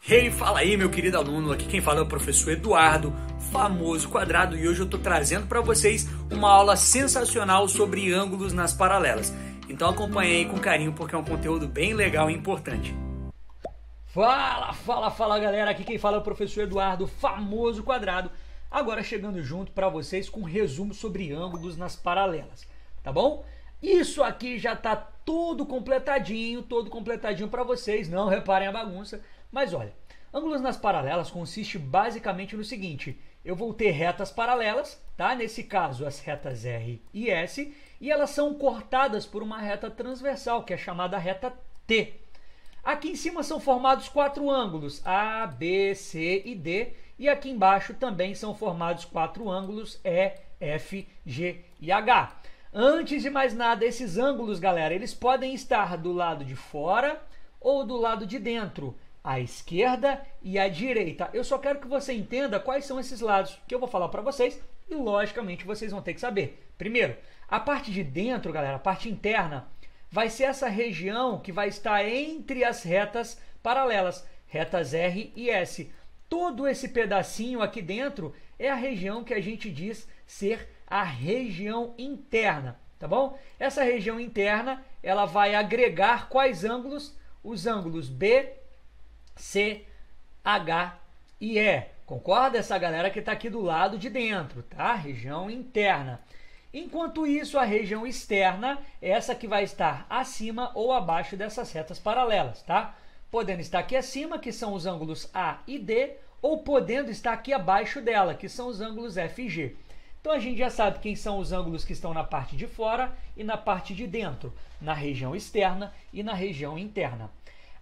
Hey, fala aí meu querido aluno, aqui quem fala é o professor Eduardo, famoso quadrado, e hoje eu estou trazendo para vocês uma aula sensacional sobre ângulos nas paralelas. Então acompanhe aí com carinho porque é um conteúdo bem legal e importante. Fala galera, aqui quem fala é o professor Eduardo, famoso quadrado, agora chegando junto para vocês com um resumo sobre ângulos nas paralelas, tá bom? Isso aqui já tá todo completadinho para vocês, não reparem a bagunça. Mas olha, ângulos nas paralelas consiste basicamente no seguinte: eu vou ter retas paralelas, tá? Nesse caso as retas R e S, e elas são cortadas por uma reta transversal, que é chamada reta T. Aqui em cima são formados quatro ângulos, A, B, C e D, e aqui embaixo também são formados quatro ângulos, E, F, G e H. Antes de mais nada, esses ângulos, galera, eles podem estar do lado de fora ou do lado de dentro, à esquerda e à direita. Eu só quero que você entenda quais são esses lados, que eu vou falar para vocês e, logicamente, vocês vão ter que saber. Primeiro, a parte de dentro, galera, a parte interna, vai ser essa região que vai estar entre as retas paralelas, retas R e S. Todo esse pedacinho aqui dentro é a região que a gente diz ser a região interna, tá bom? Essa região interna, ela vai agregar quais ângulos? Os ângulos B, C, H e E. Concorda? Essa galera que está aqui do lado de dentro, tá? Região interna. Enquanto isso, a região externa é essa que vai estar acima ou abaixo dessas retas paralelas, tá? Podendo estar aqui acima, que são os ângulos A e D, ou podendo estar aqui abaixo dela, que são os ângulos F e G. Então a gente já sabe quem são os ângulos que estão na parte de fora e na parte de dentro, na região externa e na região interna.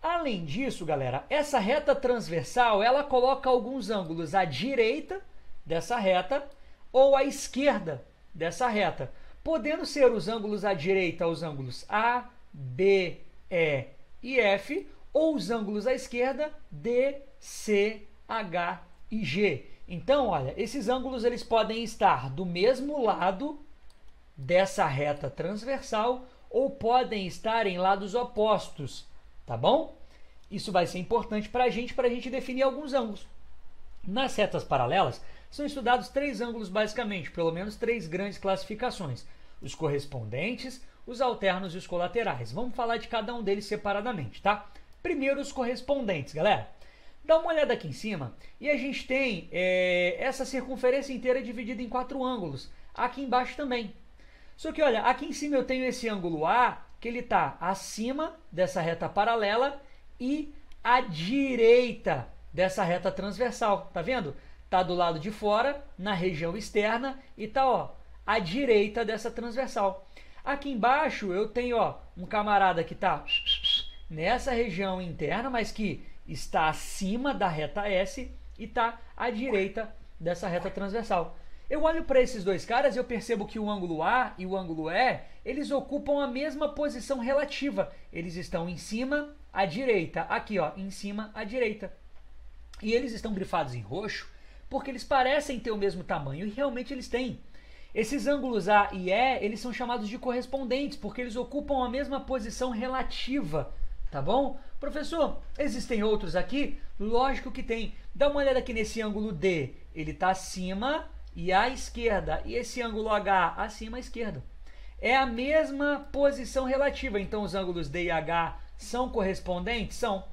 Além disso, galera, essa reta transversal, ela coloca alguns ângulos à direita dessa reta ou à esquerda dessa reta, podendo ser os ângulos à direita os ângulos A, B, E e F, ou os ângulos à esquerda D, C, H e G. Então, olha, esses ângulos eles podem estar do mesmo lado dessa reta transversal ou podem estar em lados opostos, tá bom? Isso vai ser importante para a gente definir alguns ângulos. Nas retas paralelas, são estudados três ângulos basicamente, pelo menos três grandes classificações: os correspondentes, os alternos e os colaterais. Vamos falar de cada um deles separadamente, tá? Primeiro, os correspondentes, galera. Dá uma olhada aqui em cima e a gente tem essa circunferência inteira dividida em quatro ângulos. Aqui embaixo também. Só que, olha, aqui em cima eu tenho esse ângulo A, que ele está acima dessa reta paralela e à direita dessa reta transversal. Tá vendo? Tá do lado de fora, na região externa, e tá, ó, à direita dessa transversal. Aqui embaixo eu tenho, ó, um camarada que tá nessa região interna, mas que está acima da reta S e está à direita dessa reta transversal. Eu olho para esses dois caras e eu percebo que o ângulo A e o ângulo E, eles ocupam a mesma posição relativa. Eles estão em cima, à direita. Aqui, ó, em cima, à direita. E eles estão grifados em roxo porque eles parecem ter o mesmo tamanho e realmente eles têm. Esses ângulos A e E, eles são chamados de correspondentes porque eles ocupam a mesma posição relativa. Tá bom? Professor, existem outros aqui? Lógico que tem. Dá uma olhada aqui nesse ângulo D. Ele está acima e à esquerda. E esse ângulo H acima à esquerda. É a mesma posição relativa. Então, os ângulos D e H são correspondentes? São.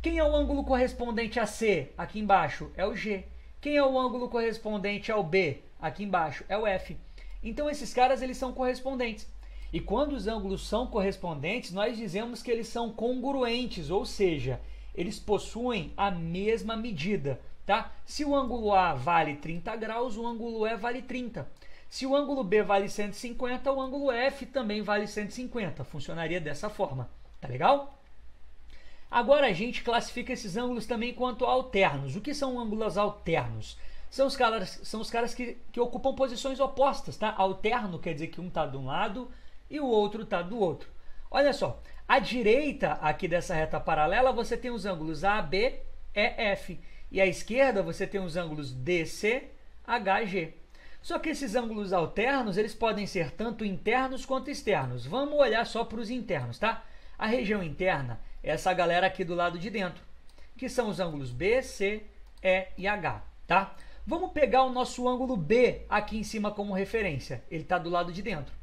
Quem é o ângulo correspondente a C? Aqui embaixo é o G. Quem é o ângulo correspondente ao B? Aqui embaixo é o F. Então, esses caras eles são correspondentes. E quando os ângulos são correspondentes, nós dizemos que eles são congruentes, ou seja, eles possuem a mesma medida, tá? Se o ângulo A vale 30 graus, o ângulo E vale 30. Se o ângulo B vale 150, o ângulo F também vale 150. Funcionaria dessa forma, tá legal? Agora a gente classifica esses ângulos também quanto alternos. O que são ângulos alternos? São os caras que ocupam posições opostas, tá? Alterno quer dizer que um está de um lado e o outro está do outro. Olha só, à direita aqui dessa reta paralela você tem os ângulos A, B, E, F. E à esquerda você tem os ângulos D, C, H, G. Só que esses ângulos alternos, eles podem ser tanto internos quanto externos. Vamos olhar só para os internos, tá? A região interna é essa galera aqui do lado de dentro, que são os ângulos B, C, E e H, tá? Vamos pegar o nosso ângulo B aqui em cima como referência. Ele está do lado de dentro.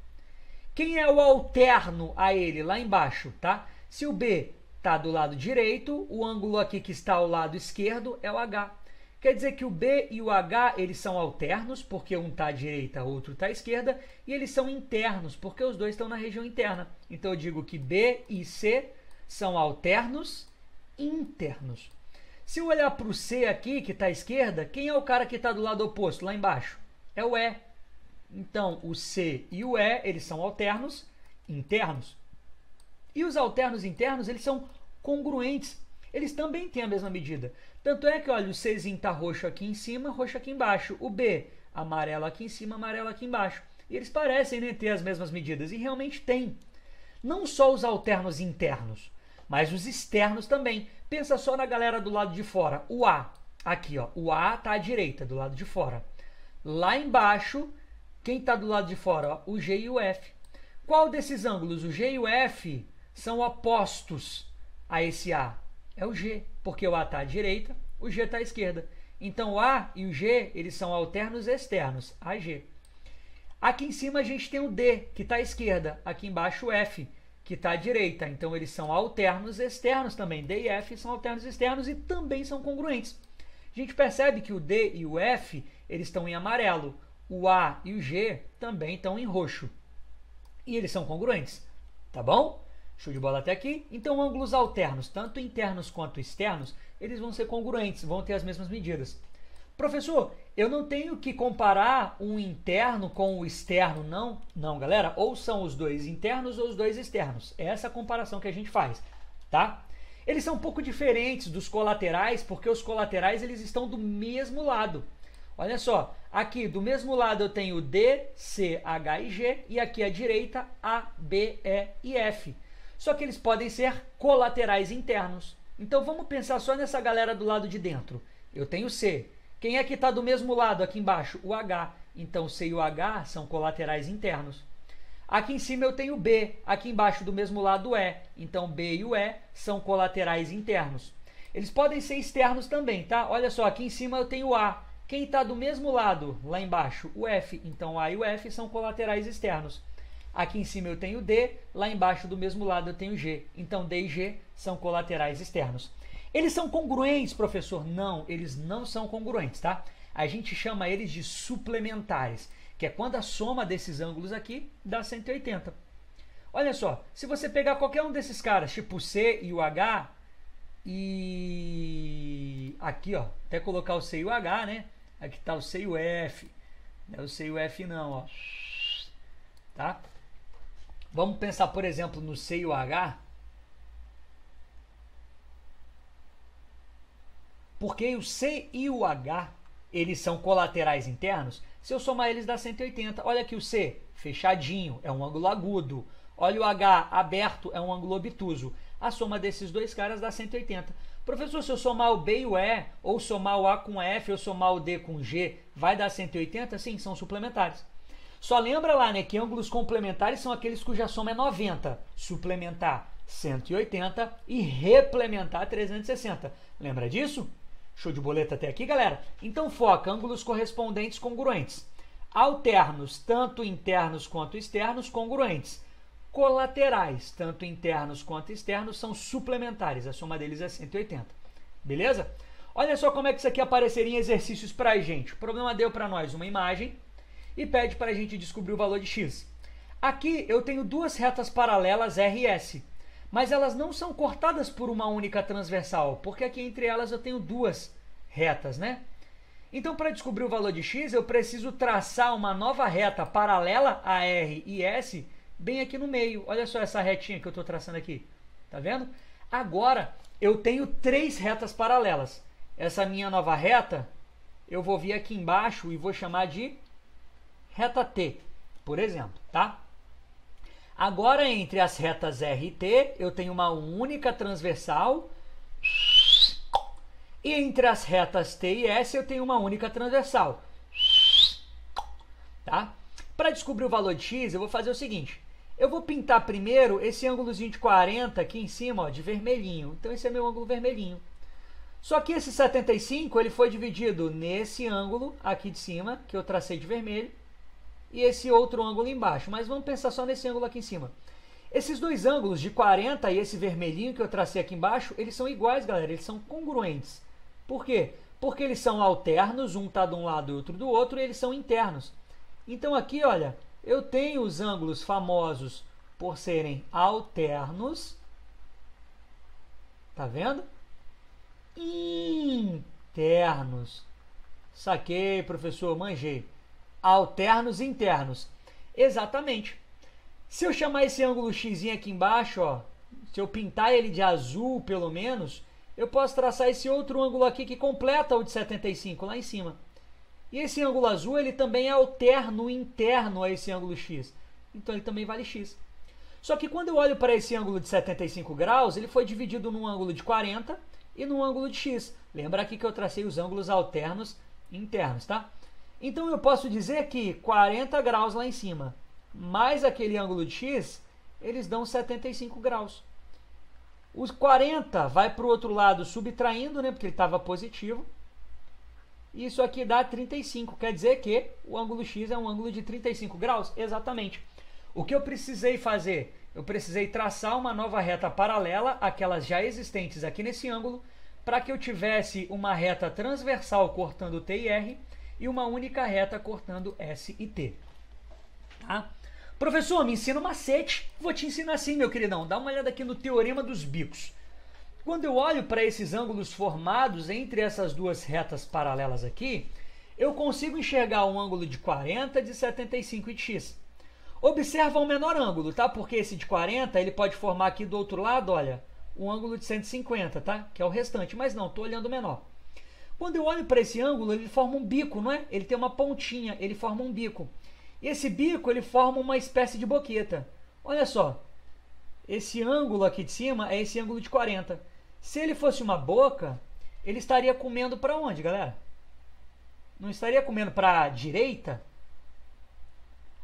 Quem é o alterno a ele lá embaixo, tá? Se o B está do lado direito, o ângulo aqui que está ao lado esquerdo é o H. Quer dizer que o B e o H, eles são alternos, porque um está à direita, o outro está à esquerda, e eles são internos, porque os dois estão na região interna. Então eu digo que B e C são alternos internos. Se eu olhar para o C aqui, que está à esquerda, quem é o cara que está do lado oposto, lá embaixo? É o E. Então, o C e o E, eles são alternos internos. E os alternos internos, eles são congruentes. Eles também têm a mesma medida. Tanto é que, olha, o Czinho está roxo aqui em cima, roxo aqui embaixo. O B, amarelo aqui em cima, amarelo aqui embaixo. E eles parecem, né, ter as mesmas medidas. E realmente tem. Não só os alternos internos, mas os externos também. Pensa só na galera do lado de fora. O A, aqui, ó. O A está à direita, do lado de fora. Lá embaixo, quem está do lado de fora? Ó, o G e o F. Qual desses ângulos? O G e o F são opostos a esse A. É o G, porque o A está à direita, o G está à esquerda. Então, o A e o G, eles são alternos externos, AG. Aqui em cima a gente tem o D, que está à esquerda. Aqui embaixo o F, que está à direita. Então, eles são alternos externos também. D e F são alternos externos e também são congruentes. A gente percebe que o D e o F, eles estão em amarelo. O A e o G também estão em roxo. E eles são congruentes, tá bom? Show de bola até aqui? Então, ângulos alternos, tanto internos quanto externos, eles vão ser congruentes, vão ter as mesmas medidas. Professor, eu não tenho que comparar um interno com o externo, não? Não, galera. Ou são os dois internos ou os dois externos. É essa a comparação que a gente faz, tá? Eles são um pouco diferentes dos colaterais, porque os colaterais eles estão do mesmo lado. Olha só, aqui do mesmo lado eu tenho D, C, H e G, e aqui à direita A, B, E e F. Só que eles podem ser colaterais internos. Então vamos pensar só nessa galera do lado de dentro. Eu tenho C. Quem é que está do mesmo lado aqui embaixo? O H. Então o C e o H são colaterais internos. Aqui em cima eu tenho B. Aqui embaixo do mesmo lado o E. Então B e o E são colaterais internos. Eles podem ser externos também, tá? Olha só, aqui em cima eu tenho o A. Quem está do mesmo lado, lá embaixo, o F. Então A e o F são colaterais externos. Aqui em cima eu tenho D, lá embaixo do mesmo lado eu tenho G. Então D e G são colaterais externos. Eles são congruentes, professor? Não, eles não são congruentes, tá? A gente chama eles de suplementares, que é quando a soma desses ângulos aqui dá 180. Olha só, se você pegar qualquer um desses caras, tipo o C e o H, e aqui, ó, até colocar o C e o H, né? Aqui está o C e o F. Não é o C e o F não, ó. Tá? Vamos pensar, por exemplo, no C e o H. Porque o C e o H, eles são colaterais internos. Se eu somar eles dá 180. Olha aqui o C, fechadinho, é um ângulo agudo. Olha o H, aberto, é um ângulo obtuso. A soma desses dois caras dá 180. Professor, se eu somar o B e o E, ou somar o A com F, ou somar o D com G, vai dar 180? Sim, são suplementares. Só lembra lá, né, que ângulos complementares são aqueles cuja soma é 90. Suplementar 180 e replementar 360. Lembra disso? Show de boleta até aqui, galera? Então foca, ângulos correspondentes congruentes. Alternos, tanto internos quanto externos, congruentes. Colaterais, tanto internos quanto externos, são suplementares. A soma deles é 180. Beleza? Olha só como é que isso aqui apareceria em exercícios pra gente. O programa deu para nós uma imagem e pede para a gente descobrir o valor de x. Aqui eu tenho duas retas paralelas R e S, mas elas não são cortadas por uma única transversal, porque aqui entre elas eu tenho duas retas, né? Então, para descobrir o valor de x, eu preciso traçar uma nova reta paralela a R e S bem aqui no meio. Olha só essa retinha que eu estou traçando aqui. Tá vendo? Agora, eu tenho três retas paralelas. Essa minha nova reta, eu vou vir aqui embaixo e vou chamar de reta T, por exemplo, tá? Agora, entre as retas R e T, eu tenho uma única transversal. E entre as retas T e S, eu tenho uma única transversal. Tá? Para descobrir o valor de x, eu vou fazer o seguinte. Eu vou pintar primeiro esse ângulozinho de 40 aqui em cima, ó, de vermelhinho. Então, esse é meu ângulo vermelhinho. Só que esse 75 ele foi dividido nesse ângulo aqui de cima, que eu tracei de vermelho, e esse outro ângulo embaixo. Mas vamos pensar só nesse ângulo aqui em cima. Esses dois ângulos de 40 e esse vermelhinho que eu tracei aqui embaixo, eles são iguais, galera, eles são congruentes. Por quê? Porque eles são alternos, um está de um lado e outro do outro, e eles são internos. Então aqui, olha, eu tenho os ângulos famosos por serem alternos. Tá vendo? Internos. Saquei, professor, manjei. Alternos e internos. Exatamente. Se eu chamar esse ângulo x aqui embaixo, ó, se eu pintar ele de azul pelo menos, eu posso traçar esse outro ângulo aqui que completa o de 75 lá em cima. E esse ângulo azul ele também é alterno interno a esse ângulo x. Então ele também vale x. Só que quando eu olho para esse ângulo de 75 graus, ele foi dividido num ângulo de 40 e num ângulo de x. Lembra aqui que eu tracei os ângulos alternos internos, tá? Então eu posso dizer que 40 graus lá em cima, mais aquele ângulo de x, eles dão 75 graus. Os 40 vai para o outro lado subtraindo, né, porque ele estava positivo. Isso aqui dá 35, quer dizer que o ângulo x é um ângulo de 35 graus? Exatamente. O que eu precisei fazer? Eu precisei traçar uma nova reta paralela àquelas já existentes aqui nesse ângulo, para que eu tivesse uma reta transversal cortando T e R e uma única reta cortando S e T. Tá? Professor, me ensina um macete. Vou te ensinar sim, meu queridão. Dá uma olhada aqui no Teorema dos Bicos. Quando eu olho para esses ângulos formados entre essas duas retas paralelas aqui, eu consigo enxergar um ângulo de 40, de 75 e de x. Observa o menor ângulo, tá? Porque esse de 40, ele pode formar aqui do outro lado, olha, um ângulo de 150, tá? Que é o restante, mas não, estou olhando o menor. Quando eu olho para esse ângulo, ele forma um bico, não é? Ele tem uma pontinha, ele forma um bico. E esse bico, ele forma uma espécie de boqueta. Olha só, esse ângulo aqui de cima é esse ângulo de 40. Se ele fosse uma boca, ele estaria comendo para onde, galera? Não estaria comendo para a direita?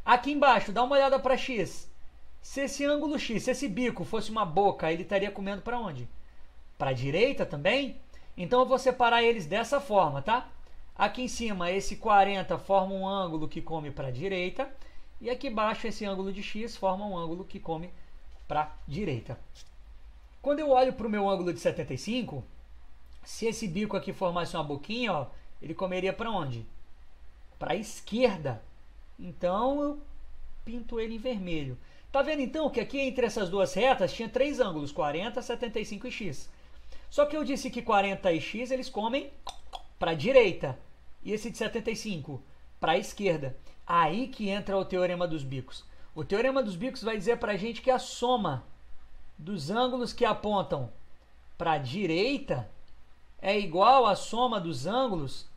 Aqui embaixo, dá uma olhada para x. Se esse ângulo x, se esse bico fosse uma boca, ele estaria comendo para onde? Para a direita também? Então eu vou separar eles dessa forma, tá? Aqui em cima, esse 40 forma um ângulo que come para a direita. E aqui embaixo, esse ângulo de x forma um ângulo que come para a direita. Quando eu olho para o meu ângulo de 75, se esse bico aqui formasse uma boquinha, ó, ele comeria para onde? Para a esquerda. Então eu pinto ele em vermelho. Tá vendo então que aqui entre essas duas retas tinha três ângulos, 40, 75 e x. Só que eu disse que 40 e x eles comem para a direita e esse de 75 para a esquerda. Aí que entra o Teorema dos Bicos. O Teorema dos Bicos vai dizer para a gente que a soma dos ângulos que apontam para a direita é igual à soma dos ângulos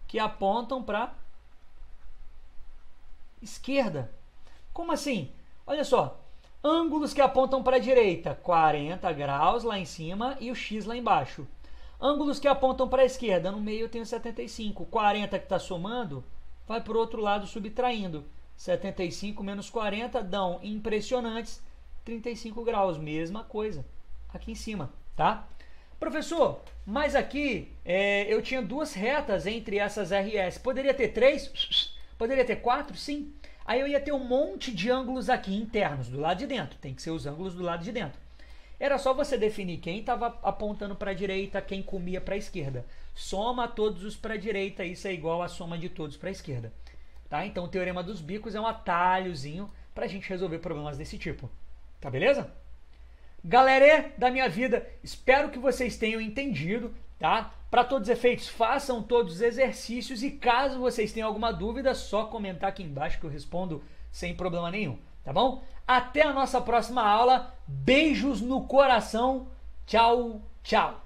que apontam para a esquerda. Como assim? Olha só, ângulos que apontam para a direita, 40 graus lá em cima e o x lá embaixo. Ângulos que apontam para a esquerda, no meio eu tenho 75. 40 que está somando, vai para o outro lado subtraindo. 75 menos 40 dão impressionantes 35 graus. Mesma coisa aqui em cima, tá? Professor, mas aqui eu tinha duas retas entre essas RS. Poderia ter 3? Poderia ter 4? Sim. Aí eu ia ter um monte de ângulos aqui internos, do lado de dentro. Tem que ser os ângulos do lado de dentro. Era só você definir quem estava apontando para a direita, quem comia para a esquerda. Soma todos os para a direita, isso é igual à soma de todos para a esquerda. Tá? Então o Teorema dos Bicos é um atalhozinho para a gente resolver problemas desse tipo. Tá beleza? Galera da minha vida, espero que vocês tenham entendido, tá? Para todos os efeitos, façam todos os exercícios e caso vocês tenham alguma dúvida, é só comentar aqui embaixo que eu respondo sem problema nenhum, tá bom? Até a nossa próxima aula, beijos no coração, tchau, tchau!